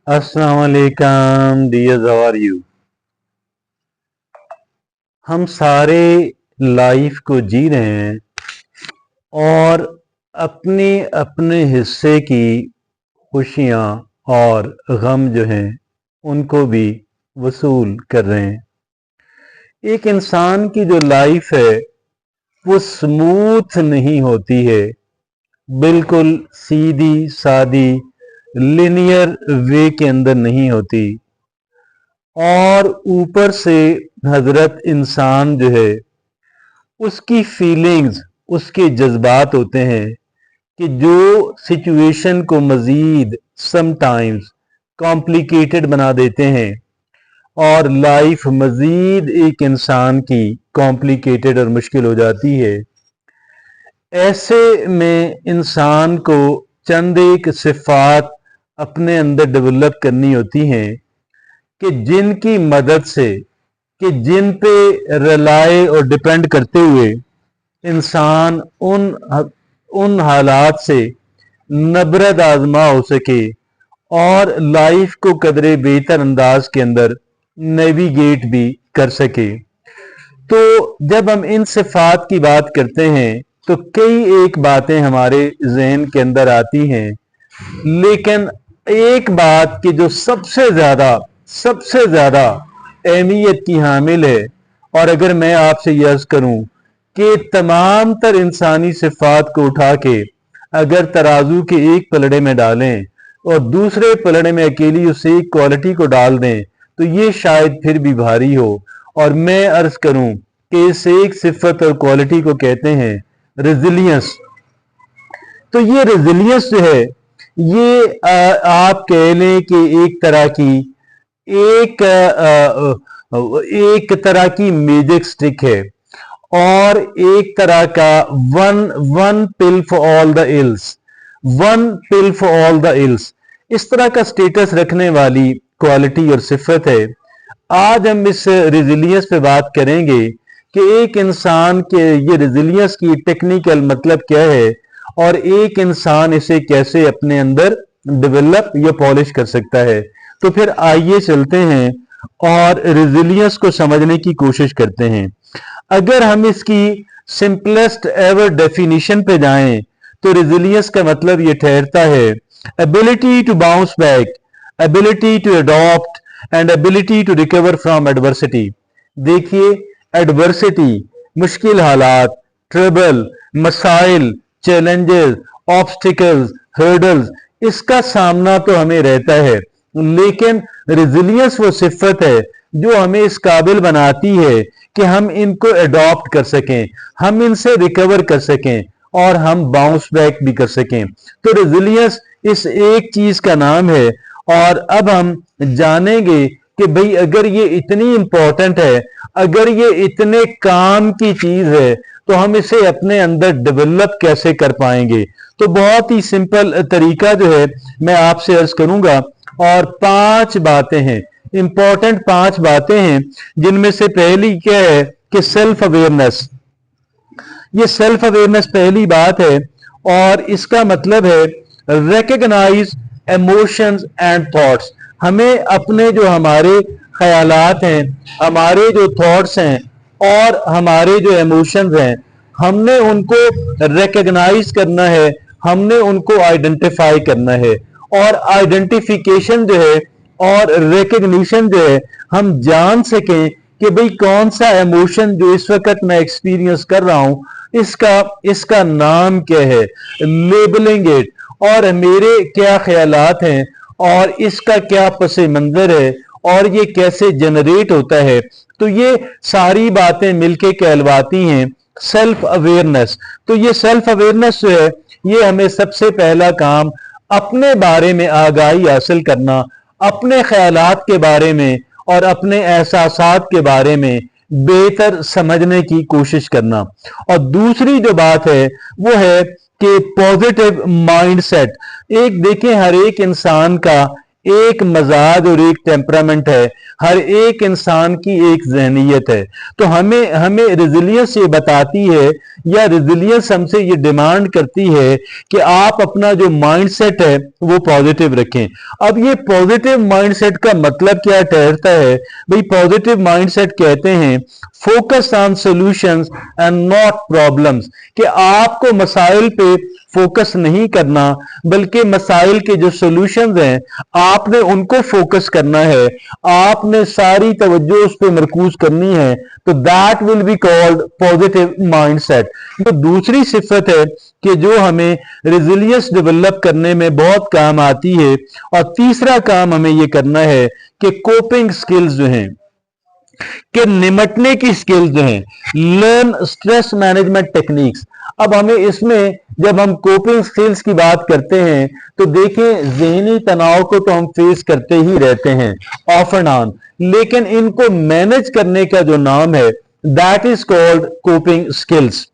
अस्सलाम वालेकुम dears, how are you. हम सारे लाइफ को जी रहे हैं और अपने अपने हिस्से की खुशियां और गम जो हैं उनको भी वसूल कर रहे हैं। एक इंसान की जो लाइफ है वो स्मूथ नहीं होती है, बिल्कुल सीधी सादी लिनियर वे के अंदर नहीं होती। और ऊपर से हजरत इंसान जो है उसकी फीलिंग्स, उसके जज्बात होते हैं कि जो सिचुएशन को मजीद समटाइम्स कॉम्प्लिकेटेड बना देते हैं और लाइफ मजीद एक इंसान की कॉम्प्लिकेटेड और मुश्किल हो जाती है। ऐसे में इंसान को चंद एक सिफात अपने अंदर डेवलप करनी होती हैं कि जिनकी मदद से, कि जिन पे रिलाय और डिपेंड करते हुए इंसान उन हालात से नबरद आजमा हो सके और लाइफ को कदरे बेहतर अंदाज के अंदर नेविगेट भी कर सके। तो जब हम इन सिफात की बात करते हैं तो कई एक बातें हमारे जहन के अंदर आती हैं, लेकिन एक बात की जो सबसे ज्यादा अहमियत की हामिल है, और अगर मैं आपसे ये अर्ज करूं कि तमाम तर इंसानी सिफात को उठा के अगर तराजू के एक पलड़े में डालें और दूसरे पलड़े में अकेली उस एक क्वालिटी को डाल दें तो ये शायद फिर भी भारी हो। और मैं अर्ज करूं कि इस एक सिफत और क्वालिटी को कहते हैं रेजिलियंस। तो ये रेजिलियंस जो है ये आप कह लें कि एक एक तरह की मैजिक स्टिक है और एक तरह का one pill for all the ills, one pill for all the ills, इस तरह का स्टेटस रखने वाली क्वालिटी और सिफत है। आज हम इस रेजिलियंस पे बात करेंगे कि एक इंसान के ये रेजिलियंस की टेक्निकल मतलब क्या है और एक इंसान इसे कैसे अपने अंदर डेवलप या पॉलिश कर सकता है। तो फिर आइए चलते हैं और रेजिलियंस को समझने की कोशिश करते हैं। अगर हम इसकी सिंपलेस्ट एवर डेफिनेशन पे जाएं तो रेजिलियंस का मतलब ये ठहरता है ability to bounce back, ability to adopt and ability to recover from adversity. देखिए, एडवर्सिटी, मुश्किल हालात, ट्रबल, मसाइल, चैलेंजेस, ऑब्स्टिकल्स, हर्डल्स, इसका सामना तो हमें रहता है, लेकिन रेजिलियंस वो सिफत है जो हमें इस काबिल बनाती है कि हम इनको अडॉप्ट कर सकें, हम इनसे रिकवर कर सकें और हम बाउंस बैक भी कर सकें। तो रेजिलियंस इस एक चीज का नाम है। और अब हम जानेंगे कि भाई अगर ये इतनी इंपॉर्टेंट है, अगर ये इतने काम की चीज है तो हम इसे अपने अंदर डेवलप कैसे कर पाएंगे। तो बहुत ही सिंपल तरीका जो है मैं आपसे अर्ज करूंगा और 5 बातें हैं, इंपॉर्टेंट 5 बातें हैं, जिनमें से पहली क्या है कि सेल्फ अवेयरनेस। ये सेल्फ अवेयरनेस पहली बात है और इसका मतलब है रिकॉग्नाइज इमोशंस एंड थॉट्स। हमें अपने जो हमारे ख्यालात हैं, हमारे जो थॉट्स हैं और हमारे जो इमोशंस हैं, हमने उनको रिकॉग्नाइज करना है, हमने उनको आइडेंटिफाई करना है। और आइडेंटिफिकेशन जो है और रिकग्निशन जो है, हम जान सकें कि भाई कौन सा इमोशन जो इस वक्त मैं एक्सपीरियंस कर रहा हूं इसका इसका नाम क्या है, लेबलिंग इट, और मेरे क्या ख्यालात हैं और इसका क्या पस मंजर है और ये कैसे जनरेट होता है। तो ये सारी बातें मिलके कहलवाती हैं सेल्फ अवेयरनेस। तो ये सेल्फ अवेयरनेस जो है ये हमें सबसे पहला काम अपने बारे में आगाही हासिल करना, अपने ख्यालात के बारे में और अपने एहसासात के बारे में बेहतर समझने की कोशिश करना। और दूसरी जो बात है वो है कि पॉजिटिव माइंडसेट। एक देखें, हर एक इंसान का एक मजाज और एक टेम्परामेंट है, हर एक इंसान की एक जहनीत है। तो हमें हमें रेजिलियंस ये बताती है, या रेजिलियंस हमसे ये डिमांड करती है कि आप अपना जो माइंडसेट है वो पॉजिटिव रखें। अब ये पॉजिटिव माइंडसेट का मतलब क्या ठहरता है भाई? पॉजिटिव माइंडसेट कहते हैं focus on solutions and not problems, कि आपको मसाइल पे फोकस नहीं करना बल्कि मसाइल के जो सॉल्यूशंस हैं आपने उनको फोकस करना है, आपने सारी तवज्जो उस पर मरकूज करनी है। तो that will be called positive mindset. तो दूसरी सिफत है कि जो हमें रेजिलियंस डेवलप करने में बहुत काम आती है। और तीसरा काम हमें ये करना है कि कोपिंग स्किल्स जो हैं, कि निमटने की स्किल्स जो हैं, लर्न स्ट्रेस मैनेजमेंट टेक्निक्स। अब हमें इसमें जब हम कोपिंग स्किल्स की बात करते हैं तो देखें ज़हनी तनाव को तो हम फेस करते ही रहते हैं ऑफ एंड ऑन, लेकिन इनको मैनेज करने का जो नाम है that is called coping skills.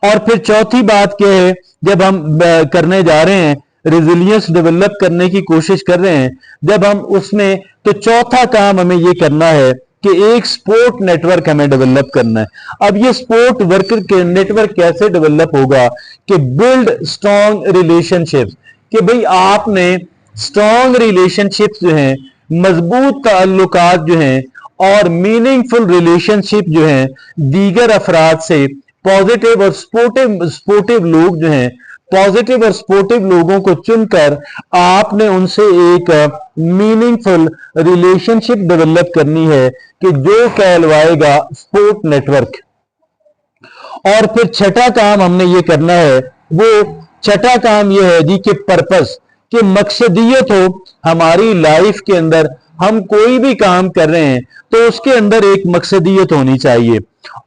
और फिर चौथी बात क्या है, जब हम करने जा रहे हैं रेजिलियंस डेवलप करने की कोशिश कर रहे हैं, जब हम उसमें, तो चौथा काम हमें ये करना है कि एक सपोर्ट नेटवर्क हमें डेवलप करना है। अब ये सपोर्ट वर्कर के नेटवर्क कैसे डेवलप होगा? कि बिल्ड स्ट्रॉन्ग रिलेशनशिप्स, कि भाई आपने स्ट्रॉन्ग रिलेशनशिप्स जो हैं, मजबूत ताल्लुकात जो हैं और मीनिंगफुल रिलेशनशिप जो हैं दीगर अफराद से, पॉजिटिव और सपोर्टिव लोग जो हैं, पॉजिटिव और सपोर्टिव लोगों को चुनकर आपने उनसे एक मीनिंगफुल रिलेशनशिप डेवलप करनी है कि जो कहलवाएगा सपोर्ट नेटवर्क। और फिर छठा काम हमने ये करना है, वो छठा काम ये है जी कि पर्पस, कि मकसदियत हो हमारी लाइफ के अंदर। हम कोई भी काम कर रहे हैं तो उसके अंदर एक मकसदियत होनी चाहिए।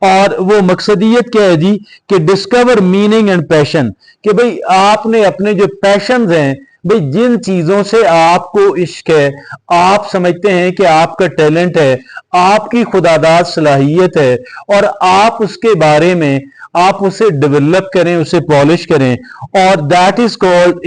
और वो मकसदियत क्या है जी? कि डिस्कवर मीनिंग एंड पैशन, कि भाई आपने अपने जो पैशंस हैं, भाई जिन चीजों से आपको इश्क है, आप समझते हैं कि आपका टैलेंट है, आपकी खुदादाद सलाहियत है, और आप उसके बारे में आप उसे डेवलप करें, उसे पॉलिश करें, और दैट इज कॉल्ड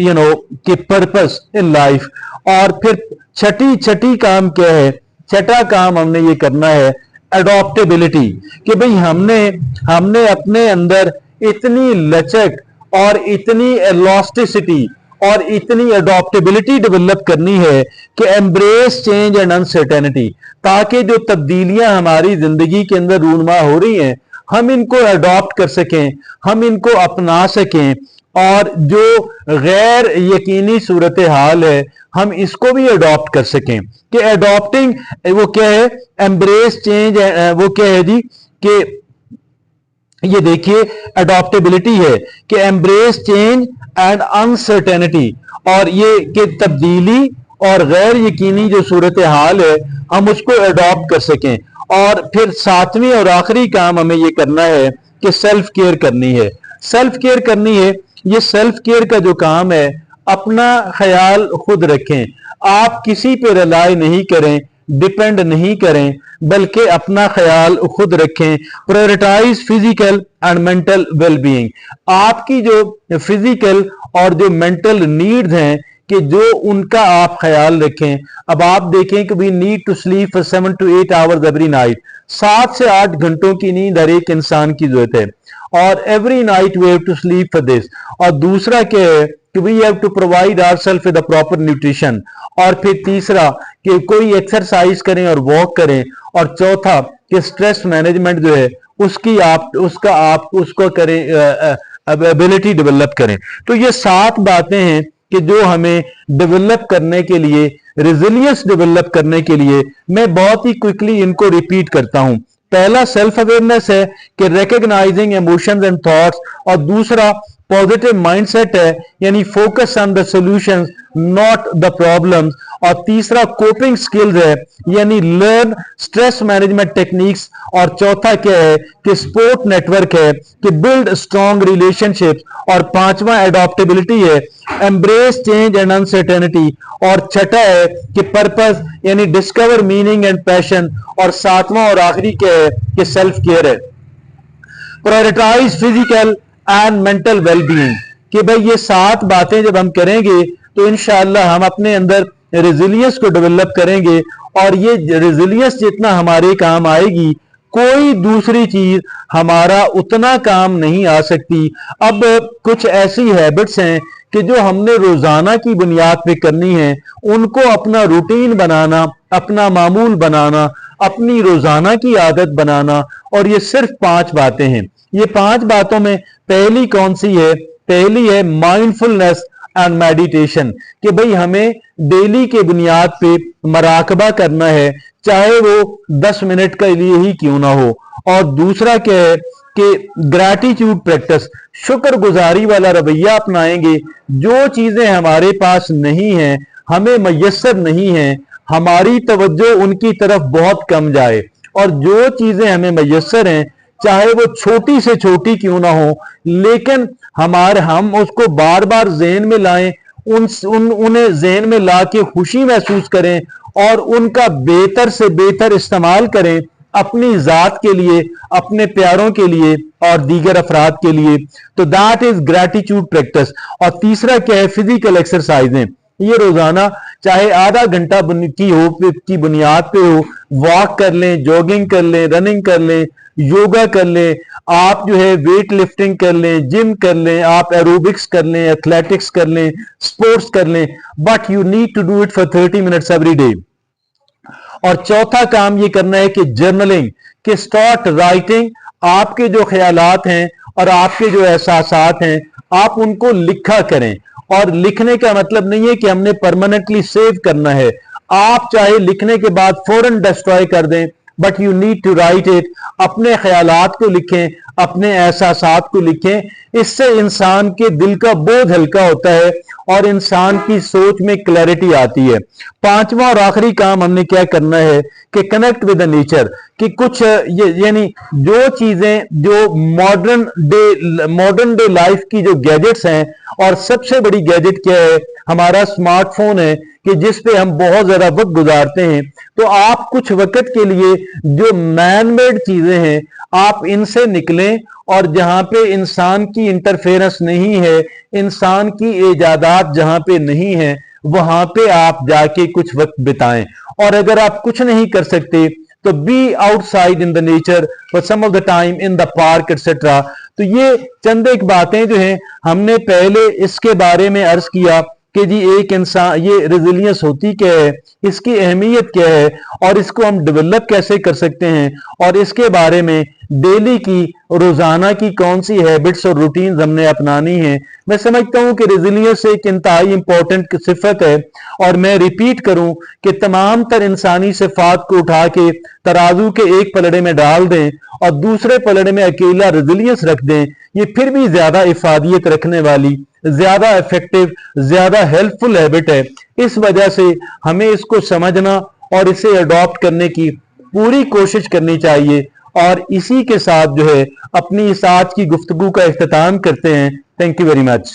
कि पर्पस इन लाइफ। और फिर छठी काम क्या है? छठा काम हमने ये करना है अडॉप्टेबिलिटी, कि भाई हमने अपने अंदर इतनी लचक और इतनी एलास्टिसिटी और इतनी अडॉप्टेबिलिटी डेवलप करनी है कि एम्ब्रेस चेंज एंड अनसर्टेनिटी, ताकि जो तब्दीलियां हमारी जिंदगी के अंदर रूनुमा हो रही हैं हम इनको अडॉप्ट कर सकें, हम इनको अपना सकें, और जो गैर यकीनी सूरत हाल है हम इसको भी अडॉप्ट कर सकें। कि अडॉप्टिंग वो क्या है? एम्ब्रेस चेंज, वो क्या है जी? कि ये देखिए अडॉप्टेबिलिटी है कि एम्ब्रेस चेंज एंड अनसर्टेनिटी, और ये कि तब्दीली और गैर यकीनी जो सूरत हाल है हम उसको अडॉप्ट कर सकें। और फिर सातवीं और आखिरी काम हमें ये करना है कि सेल्फ केयर करनी है। सेल्फ केयर करनी है, ये सेल्फ केयर का जो काम है, अपना ख्याल खुद रखें, आप किसी पे रिलाई नहीं करें, डिपेंड नहीं करें, बल्कि अपना ख्याल खुद रखें। Prioritise physical and mental wellbeing, आपकी जो फिजिकल और जो मेंटल नीड्स हैं कि जो उनका आप ख्याल रखें। अब आप देखें कि we need to sleep 7 to 8 hours every night, 7 से 8 घंटों की नींद हर एक इंसान की जरूरत है, और every night we have to sleep for this. और दूसरा क्या है कि we have to provide ourselves with a proper nutrition. और फिर तीसरा कि कोई एक्सरसाइज करें और वॉक करें। और चौथा कि स्ट्रेस मैनेजमेंट जो है उसको करें, एबिलिटी डेवलप करें। तो ये 7 बातें हैं कि जो हमें डेवलप करने के लिए, रेजिलियंस डेवलप करने के लिए, मैं बहुत ही क्विकली इनको रिपीट करता हूं। पहला सेल्फ अवेयरनेस है कि रिकॉग्नाइजिंग इमोशंस एंड थॉट्स, और दूसरा पॉजिटिव माइंडसेट है यानी focus on the solutions not the problems, और तीसरा कोपिंग स्किल्स है यानी लर्न स्ट्रेस मैनेजमेंट टेक्निक्स, और चौथा क्या है कि सपोर्ट नेटवर्क है कि बिल्ड स्ट्रॉन्ग रिलेशनशिप, और पांचवा एडॉप्टेबिलिटी है एम्ब्रेस चेंज एंड अनसर्टेनिटी, और छठा है कि पर्पस यानी डिस्कवर मीनिंग एंड पैशन, और सातवां और आखिरी क्या है कि सेल्फ केयर है। Prioritise physical and mental wellbeing, कि भाई ये 7 बातें जब हम करेंगे तो इंशाअल्लाह हम अपने अंदर रेजिलियंस को डेवलप करेंगे, और ये रेजिलियंस जितना हमारे काम आएगी, कोई दूसरी चीज हमारा उतना काम नहीं आ सकती। अब कुछ ऐसी हैबिट्स हैं कि जो हमने रोजाना की बुनियाद पे करनी है, उनको अपना रूटीन बनाना, अपना मामूल बनाना, अपनी रोजाना की आदत बनाना, और ये सिर्फ 5 बातें हैं। ये 5 बातों में पहली कौन सी है? पहली है माइंडफुलनेस एंड मेडिटेशन, कि भाई हमें डेली के बुनियाद पे मराकबा करना है, चाहे वो 10 मिनट के लिए ही क्यों ना हो। और दूसरा क्या है कि ग्रैटिट्यूड प्रैक्टिस, शुक्रगुजारी वाला रवैया अपनाएंगे। जो चीजें हमारे पास नहीं है, हमें मयस्सर नहीं है, हमारी तवज्जो उनकी तरफ बहुत कम जाए, और जो चीजें हमें मयस्सर हैं, चाहे वो छोटी से छोटी क्यों ना हो, लेकिन हम उसको बार बार ज़हन में लाएं, उन्हें ज़हन में ला के खुशी महसूस करें, और उनका बेहतर से बेहतर इस्तेमाल करें अपनी ज़ात के लिए, अपने प्यारों के लिए और दीगर अफराद के लिए। तो दैट इज ग्रैटिट्यूड प्रैक्टिस। और तीसरा क्या है? फिजिकल एक्सरसाइजें। ये रोजाना चाहे आधा घंटा की बुनियाद पे हो, वॉक कर लें, जॉगिंग कर लें, रनिंग कर लें, योगा कर लें, आप जो है वेट लिफ्टिंग कर लें, जिम कर लें, आप एरोबिक्स कर लें, एथलेटिक्स कर लें, स्पोर्ट्स कर लें, but you need to do it for 30 minutes every day. और चौथा काम ये करना है कि जर्नलिंग, कि स्टार्ट राइटिंग, आपके जो ख्यालात हैं और आपके जो एहसासात हैं, आप उनको लिखा करें। और लिखने का मतलब नहीं है कि हमने परमानेंटली सेव करना है, आप चाहे लिखने के बाद फौरन डिस्ट्रॉय कर दें, but you need to write it. अपने ख्यालात को लिखें, अपने एहसासात को लिखें। इससे इंसान के दिल का बोझ हल्का होता है और इंसान की सोच में क्लैरिटी आती है। 5वां और आखिरी काम हमने क्या करना है कि कनेक्ट विद द नेचर, कि कुछ यानी जो चीजें जो मॉडर्न डे लाइफ की जो गैजेट्स हैं, और सबसे बड़ी गैजेट क्या है? हमारा स्मार्टफोन है, कि जिस पे हम बहुत ज्यादा वक्त गुजारते हैं। तो आप कुछ वक्त के लिए जो मैन मेड चीजें हैं, आप इनसे निकलें, और जहां पे इंसान की इंटरफेरेंस नहीं है, इंसान की इजादात जहां पे नहीं है, वहां पे आप जाके कुछ वक्त बिताएं। और अगर आप कुछ नहीं कर सकते तो be outside in the nature for some of the time in the park etcetera. तो ये चंद एक बातें जो हैं हमने पहले इसके बारे में अर्ज किया कि जी एक इंसान, ये रेजिलियंस होती क्या है, इसकी अहमियत क्या है, और इसको हम डेवलप कैसे कर सकते हैं, और इसके बारे में डेली की, रोजाना की कौन सी हैबिट्स और रूटीन्स हमने अपनानी है। मैं समझता हूं कि रेजिलियंस एक इंतहाई इंपॉर्टेंट सिफत है, और मैं रिपीट करूं कि तमाम तर इंसानी सिफात को उठा के तराजू के एक पलड़े में डाल दें और दूसरे पलड़े में अकेला रेजिलियंस रख दें, ये फिर भी ज्यादा इफादियत रखने वाली, ज्यादा इफेक्टिव, ज्यादा हेल्पफुल हैबिट है। इस वजह से हमें इसको समझना और इसे अडॉप्ट करने की पूरी कोशिश करनी चाहिए। और इसी के साथ जो है अपनी इस आज की गुफ्तगू का इख्तिताम करते हैं। Thank you very much.